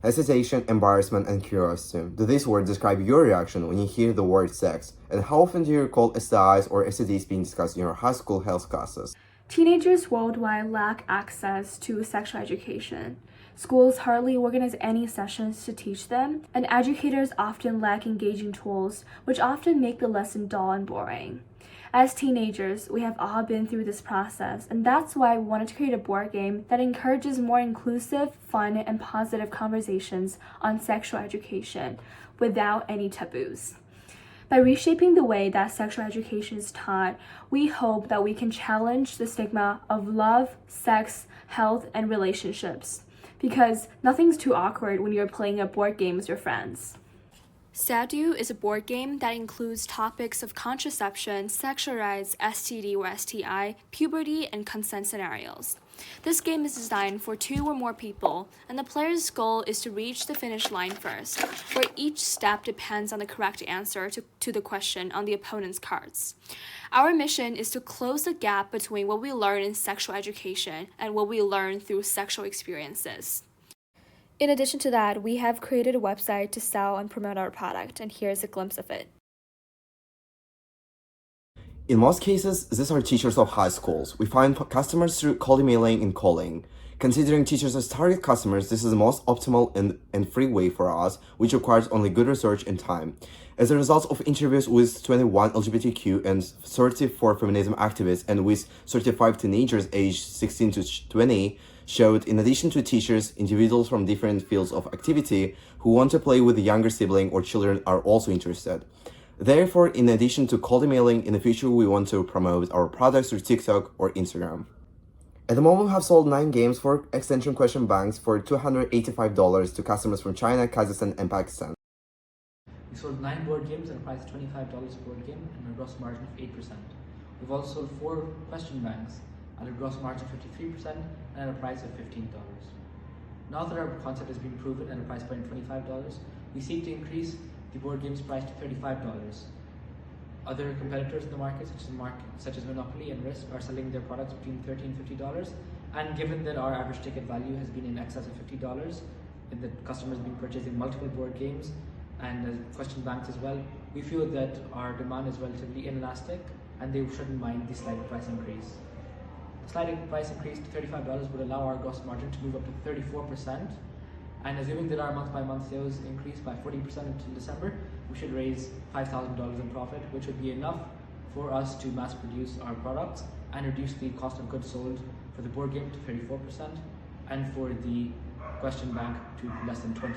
hesitation, embarrassment, and curiosity. Do these words describe your reaction when you hear the word sex? And how often do you recall STIs or SEDs being discussed in your high school health classes? Teenagers worldwide lack access to sexual education. Schools hardly organize any sessions to teach them, and educators often lack engaging tools, which often make the lesson dull and boring. As teenagers, we have all been through this process, and that's why we wanted to create a board game that encourages more inclusive, fun, and positive conversations on sexual education without any taboos. By reshaping the way that sexual education is taught, we hope that we can challenge the stigma of love, sex, health, and relationships. Because nothing's too awkward when you're playing a board game with your friends. SEDU is a board game that includes topics of contraception, sexual rights, STD or STI, puberty, and consent scenarios. This game is designed for 2 or more people, and the player's goal is to reach the finish line first, where each step depends on the correct answer to the question on the opponent's cards. Our mission is to close the gap between what we learn in sexual education and what we learn through sexual experiences. In addition to that, we have created a website to sell and promote our product, and here's a glimpse of it. In most cases, these are teachers of high schools. We find customers through cold emailing and calling. Considering teachers as target customers, this is the most optimal and free way for us, which requires only good research and time. As a result of interviews with 21 LGBTQ and 34 feminism activists and with 35 teenagers aged 16 to 20, showed in addition to teachers, individuals from different fields of activity who want to play with a younger sibling or children are also interested. Therefore, in addition to cold emailing, in the future we want to promote our products through TikTok or Instagram. At the moment, we have sold 9 games for extension question banks for $285 to customers from China, Kazakhstan, and Pakistan. We sold 9 board games at a price of $25 a board game and a gross margin of 8%. We've also sold 4 question banks at a gross margin of 53% and at a price of $15. Now that our concept has been proven at a price point of $25, we seek to increase the board game's price to $35. Other competitors in the market, such as Monopoly and Risk, are selling their products between $30 and $50. And given that our average ticket value has been in excess of $50, and that customers have been purchasing multiple board games and question banks as well, we feel that our demand is relatively inelastic and they shouldn't mind the slight price increase. The slight price increase to $35 would allow our gross margin to move up to 34%. And assuming that our month-by-month sales increase by 40% until December, we should raise $5,000 in profit, which would be enough for us to mass produce our products and reduce the cost of goods sold for the board game to 34% and for the question bank to less than 20%.